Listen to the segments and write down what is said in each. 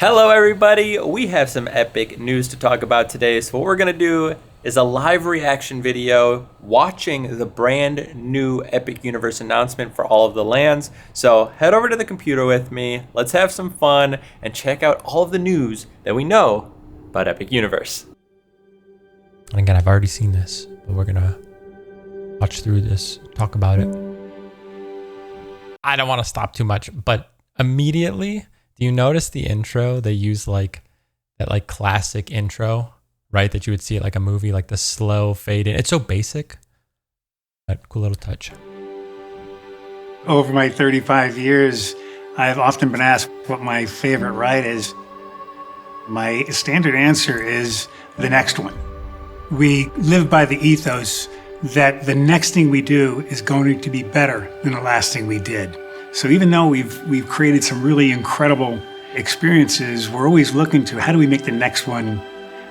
Hello everybody, we have some epic news to talk about today. So what we're going to do is a live reaction video watching the brand new Epic Universe announcement for all of the lands. So head over to the computer with me, let's have some fun and check out all of the news that we know about Epic Universe. And again, I've already seen this, but we're going to watch through this, talk about it. I don't want to stop too much, but immediately, do you notice the intro? They use like that like classic intro, right? That you would see at like a movie, like the slow fade in. It's so basic, but cool little touch. Over my 35 years, I've often been asked what my favorite ride is. My standard answer is the next one. We live by the ethos that the next thing we do is going to be better than the last thing we did. So even though we've created some really incredible experiences, we're always looking to how do we make the next one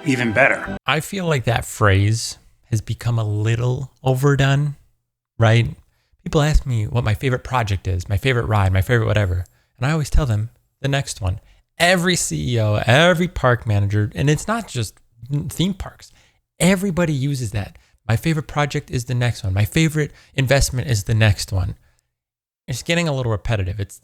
even better. I feel like that phrase has become a little overdone, right? People ask me what my favorite project is, my favorite ride, my favorite whatever. And I always tell them the next one. Every CEO, every park manager, and it's not just theme parks. Everybody uses that. My favorite project is the next one. My favorite investment is the next one. It's getting a little repetitive. It's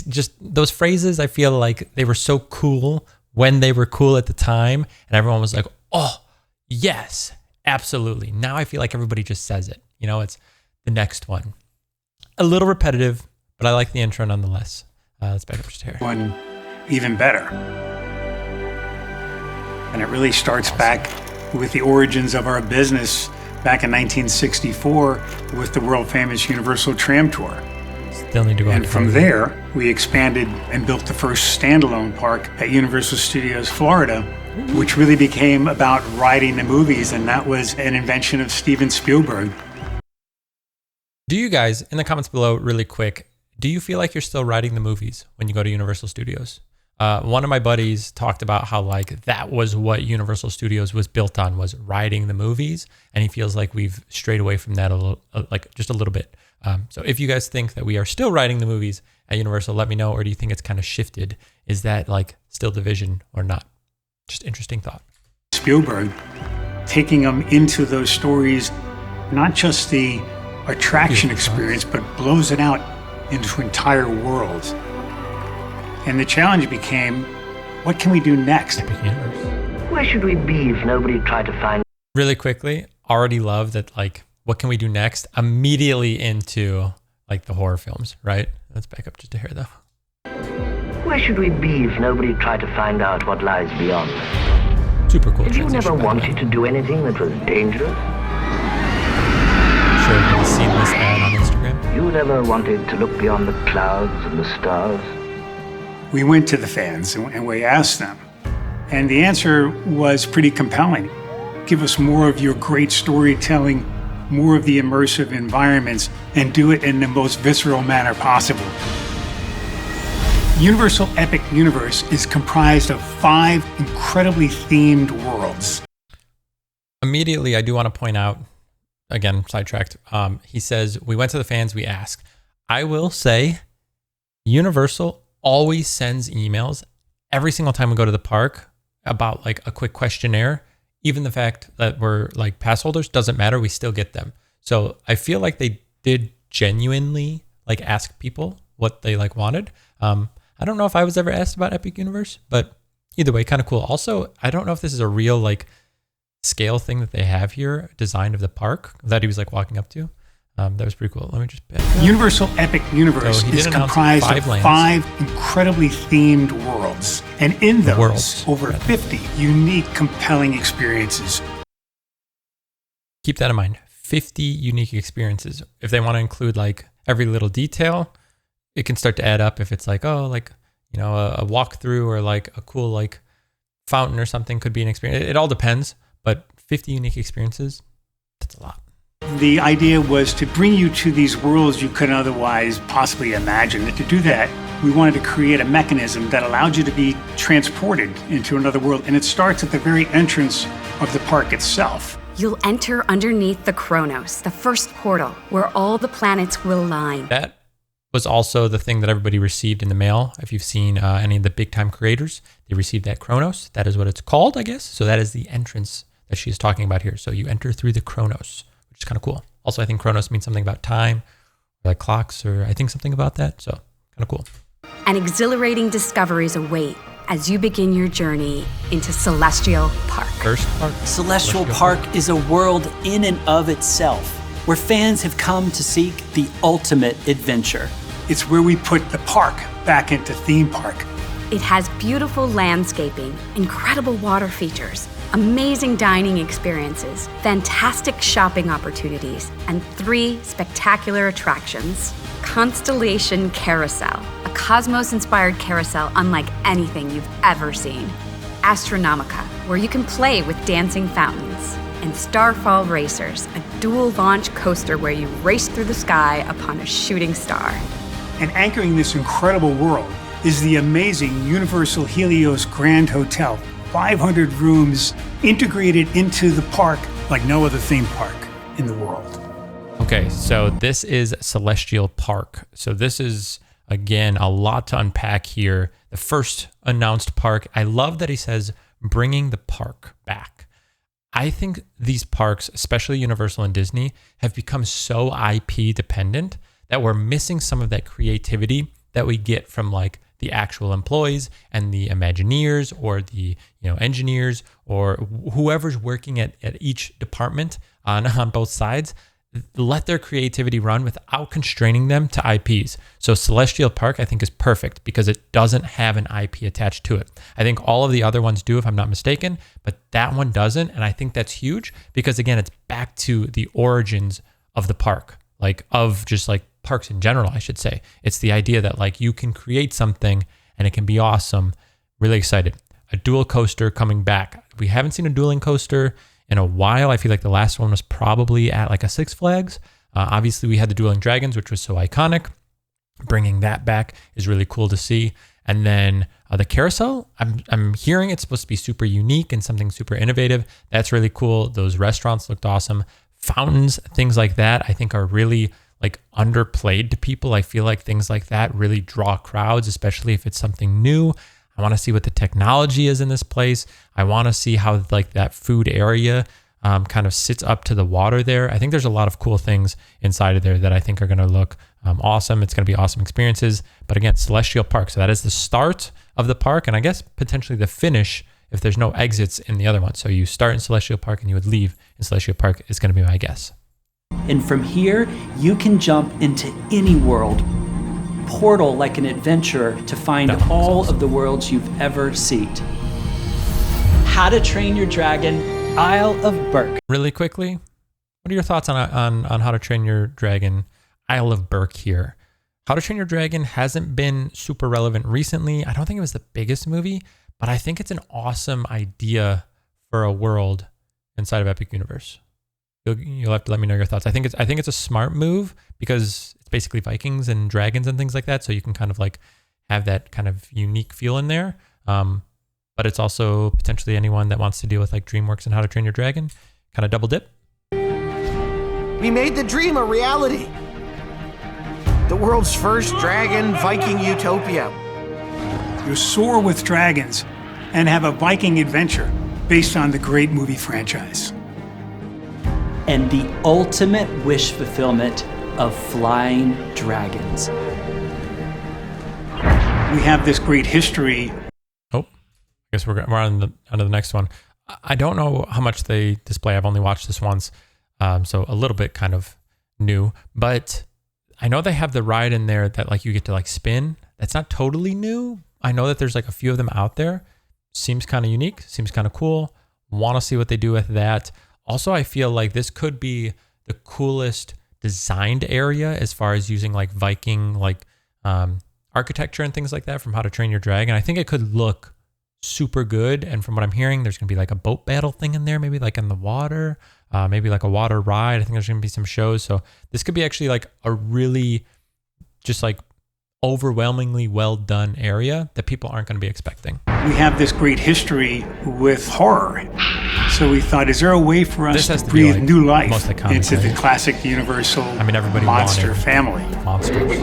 just those phrases. I feel like they were so cool when they were cool at the time, and everyone was like, "Oh, yes, absolutely." Now I feel like everybody just says it. You know, it's the next one. A little repetitive, but I like the intro nonetheless. Let's back up just here. One even better, and it really starts back with the origins of our business back in 1964 with the world famous Universal Tram Tour. Still need to go. And from there, we expanded and built the first standalone park at Universal Studios Florida, which really became about riding the movies, and that was an invention of Steven Spielberg. Do you guys, in the comments below, really quick, do you feel like you're still riding the movies when you go to Universal Studios? One of my buddies talked about how like that was what Universal Studios was built on, was riding the movies, and he feels like we've strayed away from that a little, like just a little bit. So if you guys think that we are still riding the movies at Universal, let me know. Or do you think it's kind of shifted? Is that like still the vision or not? Just interesting thought. Spielberg taking them into those stories, not just the attraction experience, but blows it out into entire worlds. And the challenge became, what can we do next? Epic Universe. Where should we be if nobody tried to find... Really quickly, already love that, like, what can we do next? Immediately into, like, the horror films, right? Let's back up just a hair, though. Where should we be if nobody tried to find out what lies beyond? Super cool. Did you never wanted to do anything that was dangerous? Sure, you've seen this ad on Instagram. You never wanted to look beyond the clouds and the stars? We went to the fans and we asked them, and the answer was pretty compelling. Give us more of your great storytelling, more of the immersive environments, and do it in the most visceral manner possible. Universal Epic Universe is comprised of 5 incredibly themed worlds. Immediately, I do want to point out, again, sidetracked, he says, we went to the fans, we asked. I will say, Universal always sends emails every single time we go to the park about like a quick questionnaire. Even the fact that we're like pass holders doesn't matter. We still get them. So I feel like they did genuinely like ask people what they like wanted. I don't know if I was ever asked about Epic Universe, but either way, kind of cool. Also, I don't know if this is a real like scale thing that they have here, design of the park that he was like walking up to. That was pretty cool. Let me just... Universal Epic Universe is comprised of 5 incredibly themed worlds. And in those, over 50 unique, compelling experiences. Keep that in mind. 50 unique experiences. If they want to include like every little detail, it can start to add up. If it's like, oh, like, you know, a walkthrough or like a cool like fountain or something could be an experience. It all depends, but 50 unique experiences, that's a lot. The idea was to bring you to these worlds you couldn't otherwise possibly imagine. And to do that, we wanted to create a mechanism that allowed you to be transported into another world. And it starts at the very entrance of the park itself. You'll enter underneath the Chronos, the first portal, where all the planets will line. That was also the thing that everybody received in the mail. If you've seen any of the big time creators, they received that Chronos. That is what it's called, I guess. So that is the entrance that she's talking about here. So you enter through the Chronos, which is kind of cool. Also, I think Chronos means something about time, or like clocks, or I think something about that. So kind of cool. And exhilarating discoveries await as you begin your journey into Celestial Park. First park. Celestial Park is a world in and of itself, where fans have come to seek the ultimate adventure. It's where we put the park back into theme park. It has beautiful landscaping, incredible water features, amazing dining experiences, fantastic shopping opportunities, and 3 spectacular attractions. Constellation Carousel, a cosmos-inspired carousel unlike anything you've ever seen. Astronomica, where you can play with dancing fountains. And Starfall Racers, a dual-launch coaster where you race through the sky upon a shooting star. And anchoring this incredible world is the amazing Universal Helios Grand Hotel. 500 rooms integrated into the park like no other theme park in the world. Okay, so this is Celestial Park. So this is, again, a lot to unpack here. The first announced park. I love that he says bringing the park back. I think these parks, especially Universal and Disney, have become so IP dependent that we're missing some of that creativity that we get from like the actual employees and the Imagineers or the engineers or whoever's working at each department on both sides. Let their creativity run without constraining them to IPs. So Celestial Park, I think, is perfect because it doesn't have an IP attached to it. I think all of the other ones do, if I'm not mistaken, but that one doesn't. And I think that's huge because, again, it's back to the origins of the park, like of just like parks in general, I should say. It's the idea that like you can create something and it can be awesome. Really excited. A dual coaster coming back. We haven't seen a dueling coaster in a while. I feel like the last one was probably at like a Six Flags. Obviously, we had the Dueling Dragons, which was so iconic. Bringing that back is really cool to see. And then the carousel, I'm hearing it's supposed to be super unique and something super innovative. That's really cool. Those restaurants looked awesome. Fountains, things like that, I think are really like underplayed to people. I feel like things like that really draw crowds, especially if it's something new. I want to see what the technology is in this place. I want to see how like that food area kind of sits up to the water there. I think there's a lot of cool things inside of there that I think are going to look awesome. It's going to be awesome experiences. But again, Celestial Park. So that is the start of the park and I guess potentially the finish if there's no exits in the other one. So you start in Celestial Park and you would leave in Celestial Park is going to be my guess. And from here, you can jump into any world. Portal like an adventurer to find all of the worlds you've ever seen. How to Train Your Dragon, Isle of Berk. Really quickly, what are your thoughts on How to Train Your Dragon, Isle of Berk here? How to Train Your Dragon hasn't been super relevant recently. I don't think it was the biggest movie, but I think it's an awesome idea for a world inside of Epic Universe. You'll have to let me know your thoughts. I think it's a smart move because it's basically Vikings and dragons and things like that. So you can kind of like have that kind of unique feel in there. But it's also potentially anyone that wants to deal with like DreamWorks and How to Train Your Dragon, kind of double dip. We made the dream a reality. The world's first dragon Viking utopia. You soar with dragons and have a Viking adventure based on the great movie franchise. And the ultimate wish fulfillment of flying dragons. We have this great history. Oh, I guess we're on to the next one. I don't know how much they display. I've only watched this once, so a little bit kind of new. But I know they have the ride in there that like you get to like spin. That's not totally new. I know that there's like a few of them out there. Seems kind of unique. Seems kind of cool. Want to see what they do with that. Also, I feel like this could be the coolest designed area as far as using like Viking like architecture and things like that from How to Train Your Dragon. I think it could look super good. And from what I'm hearing, there's going to be like a boat battle thing in there, maybe like in the water, maybe like a water ride. I think there's going to be some shows. So this could be actually like a really just like overwhelmingly well done area that people aren't going to be expecting. We have this great history with horror. So we thought, is there a way for us to breathe new life into the classic Universal monster family? Monsters.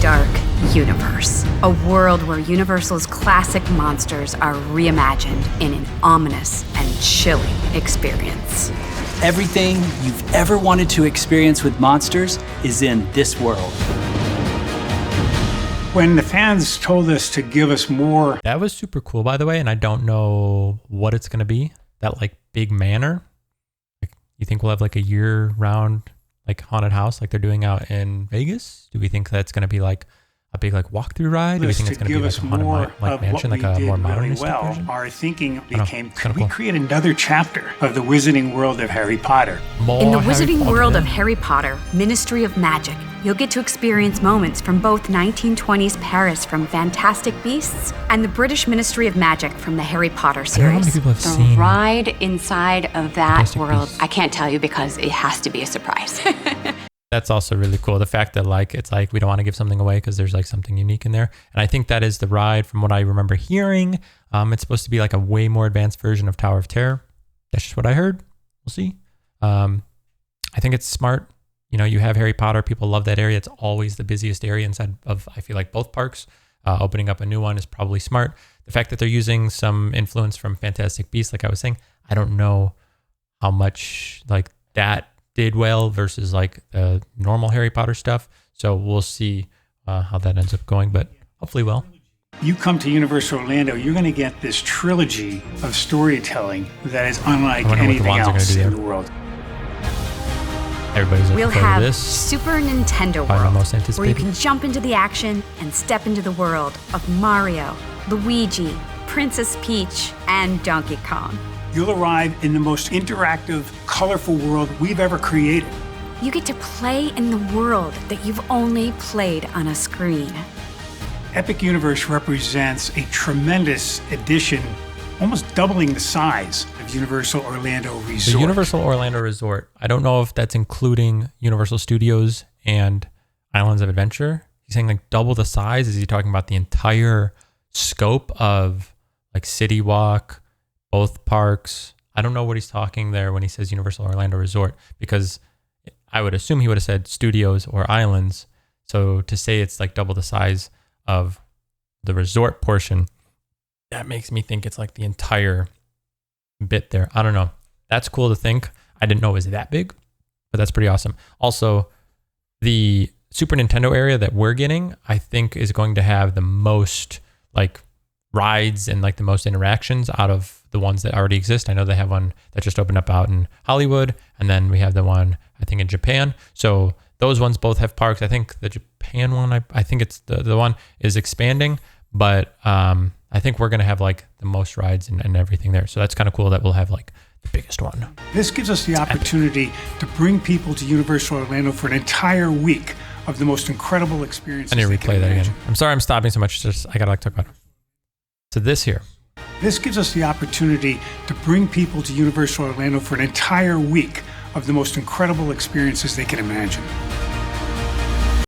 Dark Universe, a world where Universal's classic monsters are reimagined in an ominous and chilling experience. Everything you've ever wanted to experience with monsters is in this world. When the fans told us to give us more, That was super cool, by the way, and I don't know what it's going to be. That like big manor. Like, you think we'll have like a year-round like haunted house like they're doing out in Vegas? Do we think that's going to be like a big like walkthrough ride? Do we think it's going to be like a haunted like mansion, like a more modernistic version? Our thinking I don't know. became, It's could kinda we cool. create another chapter of the wizarding world of Harry Potter? More In the Harry wizarding Potter, world yeah. of Harry Potter, Ministry of Magic, you'll get to experience moments from both 1920s Paris from Fantastic Beasts and the British Ministry of Magic from the Harry Potter I don't know how many series. people have The seen ride inside of that Fantastic world, Beasts. I can't tell you because it has to be a surprise. That's also really cool. The fact that like it's like we don't want to give something away because there's like something unique in there. And I think that is the ride from what I remember hearing. It's supposed to be like a way more advanced version of Tower of Terror. That's just what I heard. We'll see. I think it's smart. You know, you have Harry Potter. People love that area. It's always the busiest area inside of, I feel like, both parks. Opening up a new one is probably smart. The fact that they're using some influence from Fantastic Beasts, like I was saying, I don't know how much like that did well versus like the normal Harry Potter stuff. So we'll see how that ends up going, but hopefully well. You come to Universal Orlando, you're going to get this trilogy of storytelling that is unlike I wonder what the anything wands are gonna else do in there. the world. Everybody's looking We'll forward to have this. Super Nintendo Probably my World, most where you anticipated. can jump into the action and step into the world of Mario, Luigi, Princess Peach, and Donkey Kong. You'll arrive in the most interactive, colorful world we've ever created. You get to play in the world that you've only played on a screen. Epic Universe represents a tremendous addition, almost doubling the size of Universal Orlando Resort. The Universal Orlando Resort, I don't know if that's including Universal Studios and Islands of Adventure. He's saying like double the size. Is he talking about the entire scope of like City Walk, both parks? I don't know what he's talking there when he says Universal Orlando Resort, because I would assume he would have said studios or islands. So to say it's like double the size of the resort portion, that makes me think it's like the entire bit there. I don't know. That's cool to think. I didn't know it was that big, but that's pretty awesome. Also, the Super Nintendo area that we're getting, I think is going to have the most like rides and like the most interactions out of the ones that already exist. I know they have one that just opened up out in Hollywood, and then we have the one I think in Japan. So those ones both have parks. I think the Japan one, I think it's the one is expanding, but I think we're gonna have like the most rides and everything there. So that's kind of cool that we'll have like the biggest one. This gives us the opportunity to bring people to Universal Orlando for an entire week of the most incredible experiences. I need to they can replay that imagine. again. I'm sorry I'm stopping so much. Just I gotta like talk about it. So this here. This gives us the opportunity to bring people to Universal Orlando for an entire week of the most incredible experiences they can imagine.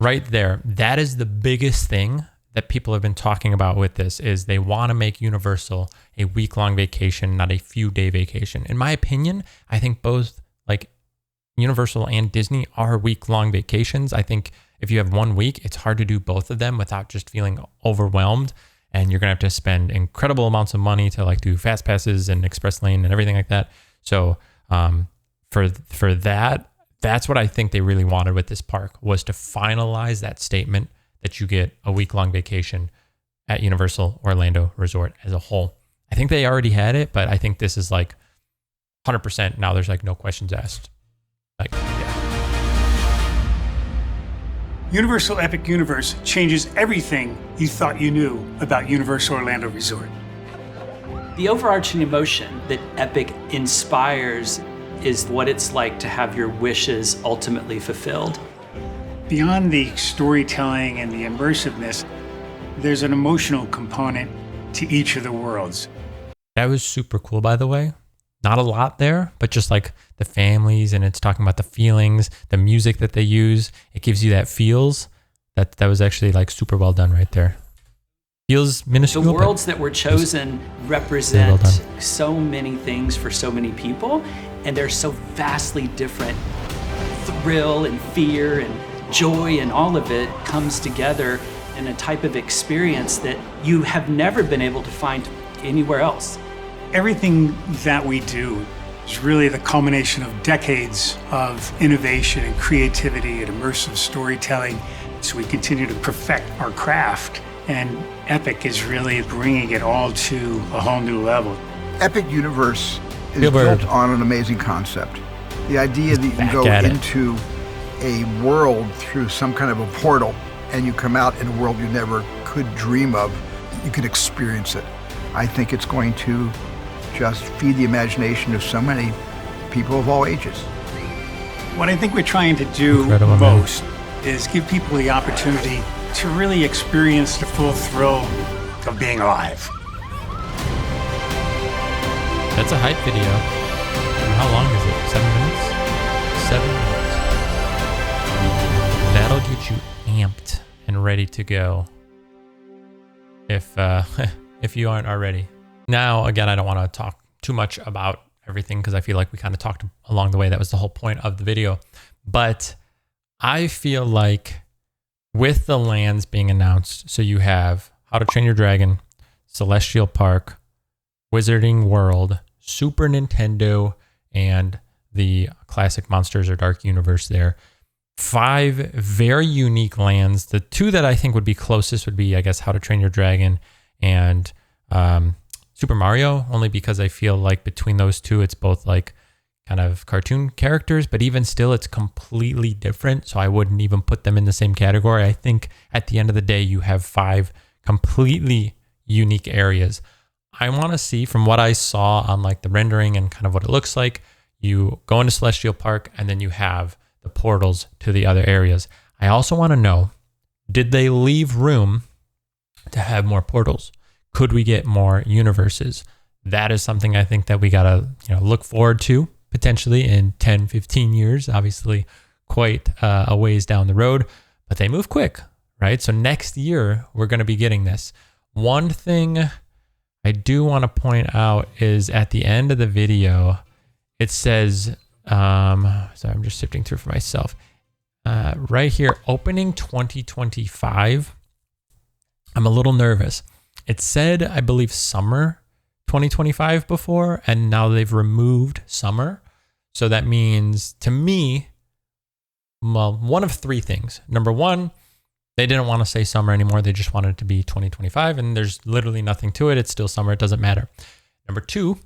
Right there. That is the biggest thing that people have been talking about with this, is they want to make Universal a week-long vacation, not a few-day vacation. In my opinion, I think both like Universal and Disney are week-long vacations. I think if you have 1 week, it's hard to do both of them without just feeling overwhelmed. And you're going to have to spend incredible amounts of money to like do fast passes and express lane and everything like that. So for that, that's what I think they really wanted with this park, was to finalize that statement that you get a week-long vacation at Universal Orlando Resort as a whole. I think they already had it, but I think this is like 100% now. There's like no questions asked. Like, yeah. Universal Epic Universe changes everything you thought you knew about Universal Orlando Resort. The overarching emotion that Epic inspires is what it's like to have your wishes ultimately fulfilled. Beyond the storytelling and the immersiveness, there's an emotional component to each of the worlds. That was super cool, by the way. Not a lot there, but just like the families, and it's talking about the feelings, the music that they use. It gives you that feels. That was actually like super well done right there. Feels minuscule. The but worlds that were chosen represent so many things for so many people, and they're so vastly different. Thrill and fear and joy and all of it comes together in a type of experience that you have never been able to find anywhere else. Everything that we do is really the culmination of decades of innovation and creativity and immersive storytelling. So we continue to perfect our craft, and Epic is really bringing it all to a whole new level. Epic Universe is Spielberg. built on an amazing concept. The idea that you can Back go at it. into a world through some kind of a portal and you come out in a world you never could dream of, you can experience it. I think it's going to just feed the imagination of so many people of all ages. What I think we're trying to do Incredible, man. most is give people the opportunity to really experience the full thrill of being alive. That's a hype video. And how long is it? 7 minutes? 7 minutes. That'll get you amped and ready to go. If you aren't already. Now, again, I don't want to talk too much about everything because I feel like we kind of talked along the way. That was the whole point of the video. But I feel like with the lands being announced, so you have How to Train Your Dragon, Celestial Park, Wizarding World, Super Nintendo, and the classic Monsters or Dark Universe there. 5 very unique lands. The 2 that I think would be closest would be, I guess, How to Train Your Dragon and Super Mario, only because I feel like between those 2, it's both like kind of cartoon characters, but even still, it's completely different. So I wouldn't even put them in the same category. I think at the end of the day, you have 5 completely unique areas. I want to see, from what I saw on like the rendering and kind of what it looks like, you go into Celestial Park and then you have the portals to the other areas. I also want to know, did they leave room to have more portals? Could we get more universes? That is something I think that we got to look forward to potentially in 10, 15 years, obviously quite a ways down the road, but they move quick, right? So next year, we're going to be getting this. One thing I do want to point out is at the end of the video, it says, so I'm just sifting through for myself, right here, opening 2025. I'm a little nervous. It said, I believe, summer 2025 before, and now they've removed summer. So that means, to me, well, one of 3 things. Number 1, they didn't want to say summer anymore. They just wanted it to be 2025, and there's literally nothing to it. It's still summer. It doesn't matter. Number 2,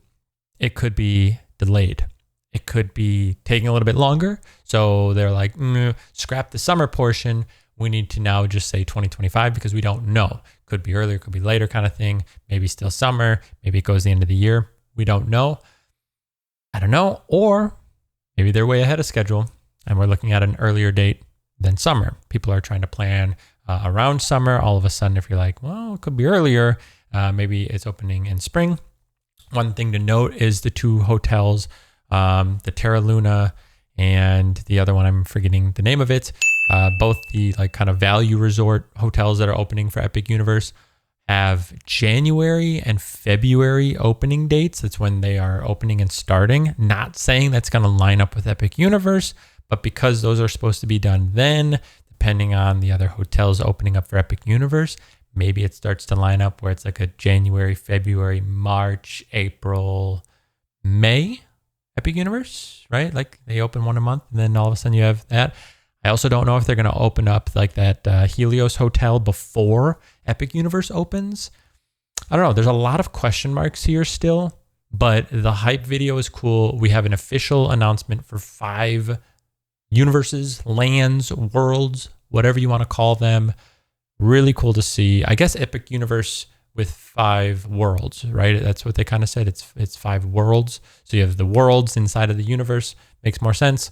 it could be delayed. It could be taking a little bit longer. So they're like, scrap the summer portion. We need to now just say 2025 because we don't know. Could be earlier, could be later kind of thing. Maybe still summer. Maybe it goes the end of the year. We don't know. I don't know. Or maybe they're way ahead of schedule and we're looking at an earlier date than summer. People are trying to plan around summer. All of a sudden, if you're like, well, it could be earlier, maybe it's opening in spring. One thing to note is the 2 hotels, the Terra Luna and the other one, I'm forgetting the name of it. Both the like kind of value resort hotels that are opening for Epic Universe have January and February opening dates. That's when they are opening and starting. Not saying that's going to line up with Epic Universe, but because those are supposed to be done then, depending on the other hotels opening up for Epic Universe, maybe it starts to line up where it's like a January, February, March, April, May Epic Universe, right? Like they open one a month and then all of a sudden you have that. I also don't know if they're going to open up like that Helios Hotel before Epic Universe opens. I don't know. There's a lot of question marks here still, but the hype video is cool. We have an official announcement for 5 universes, lands, worlds, whatever you want to call them. Really cool to see. I guess Epic Universe with 5 worlds, right? That's what they kind of said. It's 5 worlds. So you have the worlds inside of the universe. Makes more sense.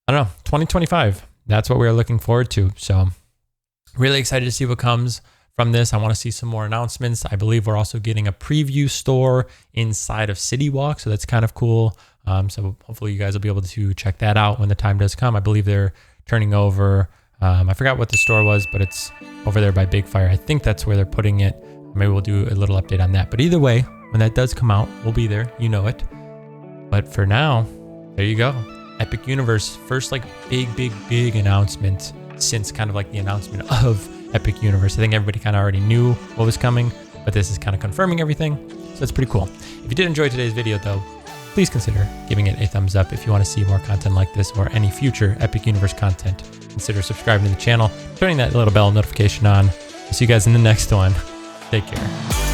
I don't know. 2025. That's what we're looking forward to. So really excited to see what comes from this. I want to see some more announcements. I believe we're also getting a preview store inside of City Walk. So that's kind of cool. So hopefully you guys will be able to check that out when the time does come. I believe they're turning over, I forgot what the store was, but it's over there by Big Fire. I think that's where they're putting it. Maybe we'll do a little update on that. But either way, when that does come out, we'll be there. You know it. But for now, there you go. Epic Universe, first like big announcement since kind of like the announcement of Epic Universe. I think everybody kind of already knew what was coming, but this is kind of confirming everything. So it's pretty cool. If you did enjoy today's video though, please consider giving it a thumbs up. If you want to see more content like this or any future Epic Universe content, consider subscribing to the channel, turning that little bell notification on. I'll see you guys in the next one. Take care.